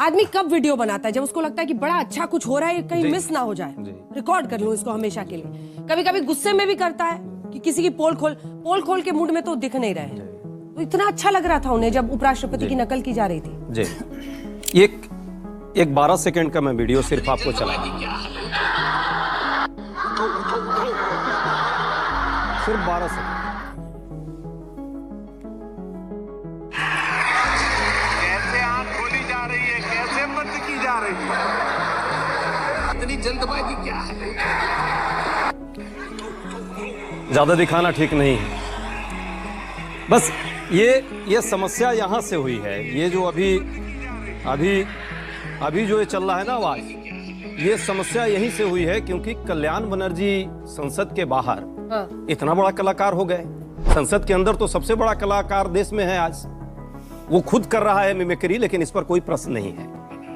आदमी कब वीडियो बनाता है? जब उसको लगता है कि बड़ा अच्छा कुछ हो रहा है, कहीं मिस ना हो जाए, रिकॉर्ड कर लूं इसको हमेशा के लिए। कभी कभी गुस्से में भी करता है कि किसी की पोल खोल के मूड में तो दिख नहीं रहे। तो इतना अच्छा लग रहा था उन्हें जब उपराष्ट्रपति की नकल की जा रही थी। जी, एक 12 सेकंड का मैं वीडियो सिर्फ आपको चला, सिर्फ 12 सेकंड। कैसे आंख खोली जा रही है, कैसे बंद की जा रही है, इतनी जल्दबाजी क्या है? ज्यादा दिखाना ठीक नहीं है। बस ये समस्या यहां से हुई है। ये जो अभी जो ये चल रहा है ना आवाज, ये समस्या यहीं से हुई है क्योंकि कल्याण बनर्जी संसद के बाहर इतना बड़ा कलाकार हो गए। संसद के अंदर तो सबसे बड़ा कलाकार देश में है आज। वो खुद कर रहा है मिमिक्री, लेकिन इस पर कोई प्रश्न नहीं है।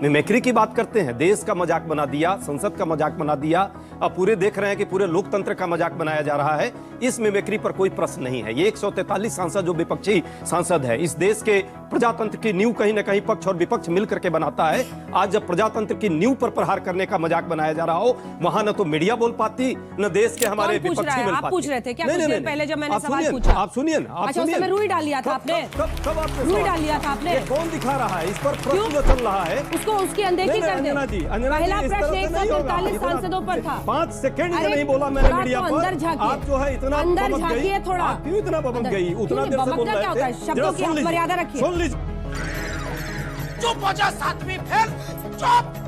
मिमिक्री की बात करते हैं, देश का मजाक बना दिया, संसद का मजाक बना दिया। अब पूरे देख रहे हैं कि पूरे लोकतंत्र का मजाक बनाया जा रहा है। इस मिमिक्री पर कोई प्रश्न नहीं है। ये 143 सांसद जो विपक्षी सांसद है, इस देश के प्रजातंत्र की नींव कहीं ना कहीं पक्ष और विपक्ष मिलकर के बनाता है। आज जब प्रजातंत्र की नींव पर प्रहार करने का मजाक बनाया जा रहा हो, वहां न तो मीडिया बोल पाती, न देश के हमारे विपक्षी मिल पाते। आप पूछ रहे थे क्या? कुछ देर पहले जब मैंने सवाल पूछा, आप सुनिए ना। अच्छा, उस समय रुई डाल लिया था आपने? कब आपने रुई डाल लिया था आपने? कौन दिखा रहा है? इस पर प्रश्न जो चल रहा है उसको उसकी अनदेखी कर दे। पहला प्रश्न 143 सांसदों पर था। 5 सेकंड ये नहीं बोला मैंने मीडिया पर। अंदर झांकिए, आप जो है इतना अंदर झांकिए थोड़ा। आप क्यों इतना बबक गई? उतना देर से बोल रहे थे। शब्दों की आप मर्यादा रखिए। सुन लीजिए। चुप हो जा, सातवीं फेल, चुप।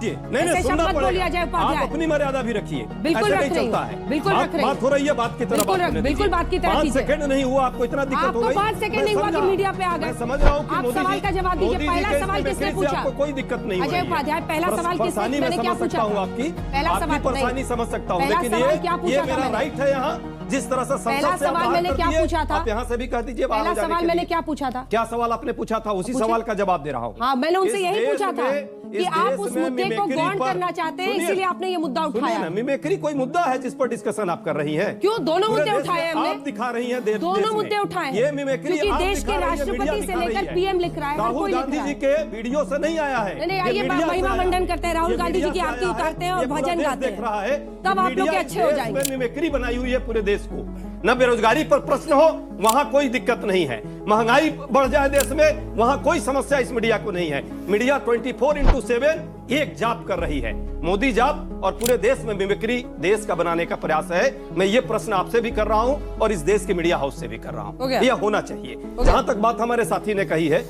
नहीं सुनना पड़ेगा। आप अपनी मर्यादा भी रखिए। बिल्कुल ऐसे रख नहीं रही चलता है। बिल्कुल रख रही बात हो रही है, बात की तरह बात बिल्कुल बात की तरह 5 सेकंड नहीं हुआ, आपको इतना दिक्कत हो गई। 5 सेकंड नहीं हुआ कि मीडिया पे आ गए। मैं समझ रहा हूँ कि आप मोदी सवाल का जवाब दीजिए। पहला सवाल किसने पूछा? आपको कोई दिक्कत नहीं। अजय उपाध्याय, पहला सवाल किसने? मैंने क्या पूछा? आपकी परेशानी समझ सकता हूँ, लेकिन ये मेरा राइट है यहाँ। जिस तरह से पहला सवाल मैंने क्या पूछा था? आप यहाँ से भी कह दीजिए। पहला सवाल मैंने क्या पूछा था? क्या सवाल आपने पूछा था? उसी सवाल का जवाब दे रहा हूँ। हाँ, मैंने उनसे यही पूछा था कि आप उस मुद्दे को गौण करना चाहते हैं, इसीलिए आपने ये मुद्दा उठाया। मिमिक्री कोई मुद्दा है जिस पर डिस्कशन आप कर रही हैं? क्यों? दोनों मुद्दे उठाए हमने। आप दिखा रही हैं दोनों मुद्दे उठाए। ये मिमिक्री क्योंकि देश के राष्ट्रपति से लेकर पीएम लिख रहा है, राहुल गांधी जी के वीडियो से नहीं आया है। नहीं, आइए महिमा मंडन करते हैं, राहुल गांधी जी की आरती उतारते हैं और भजन गाते हैं, रहा है तब आप लोग अच्छे हो जाएंगे। मिमिक्री बनाई हुई है पूरे देश को। न बेरोजगारी पर प्रश्न हो, वहां कोई दिक्कत नहीं है। महंगाई बढ़ जाए देश में, वहां कोई समस्या इस मीडिया को नहीं है। मीडिया 24/7 एक जाप कर रही है, मोदी जाप, और पूरे देश में मिमिक्री देश का बनाने का प्रयास है। मैं ये प्रश्न आपसे भी कर रहा हूं और इस देश के मीडिया हाउस से भी कर रहा हूं। यह होना चाहिए। जहां तक बात हमारे साथी ने कही है,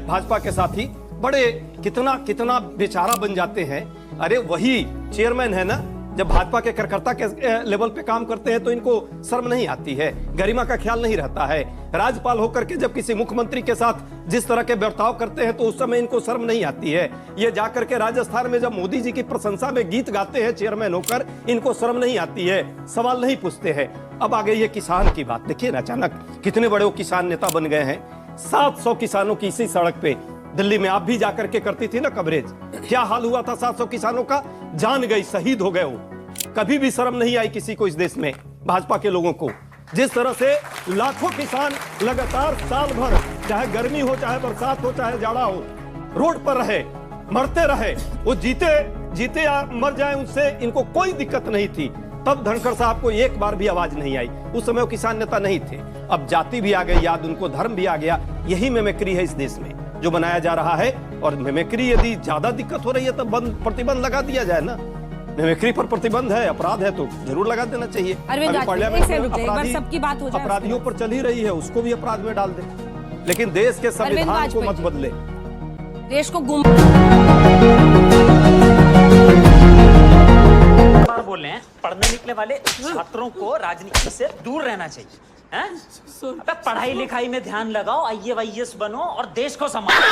भाजपा के साथी बड़े कितना बेचारा बन जाते हैं। अरे वही चेयरमैन है ना, जब भाजपा के कार्यकर्ता के लेवल पे काम करते हैं तो इनको शर्म नहीं आती है, गरिमा का ख्याल नहीं रहता है। राज्यपाल होकर के जब किसी मुख्यमंत्री के साथ जिस तरह के बर्ताव करते हैं तो उस समय इनको शर्म नहीं आती है। ये जाकर के राजस्थान में जब मोदी जी की प्रशंसा में गीत गाते हैं चेयरमैन होकर, इनको शर्म नहीं आती है, सवाल नहीं पूछते हैं। अब आ गई ये किसान की बात। देखिए ना, अचानक कितने बड़े वो किसान नेता बन गए हैं। 700 किसानों की इसी सड़क पे दिल्ली में आप भी जाकर के करती थी ना कवरेज। क्या हाल हुआ था 700 किसानों का? जान गई, शहीद हो गए वो। कभी भी शर्म नहीं आई किसी को इस देश में, भाजपा के लोगों को। जिस तरह से लाखों किसान लगातार साल भर, चाहे गर्मी हो, चाहे बरसात हो, चाहे जाड़ा हो, रोड पर रहे, मरते रहे। वो जीते या मर जाए, उससे इनको कोई दिक्कत नहीं थी। तब धनखड़ साहब को एक बार भी आवाज नहीं आई। उस समय वो किसान नेता नहीं थे। अब जाति भी आ गई याद, उनको धर्म भी आ गया। यही मिमिक्री है इस देश में जो बनाया जा रहा है। और मिमिक्री यदि ज्यादा दिक्कत हो रही है तो प्रतिबंध लगा दिया जाए ना। मिमिक्री पर प्रतिबंध है, अपराध है तो जरूर लगा देना चाहिए। सबकी बात हो जाए, अपराधियों पर चल ही रही है, उसको भी अपराध में डाल दे, लेकिन देश के संविधान को मत बदले। देश को बोल रहे हैं, पढ़ने निकले वाले छात्रों को राजनीति से दूर रहना चाहिए। अबे पढ़ाई लिखाई में ध्यान लगाओ, IAS बनो और देश को संभालो।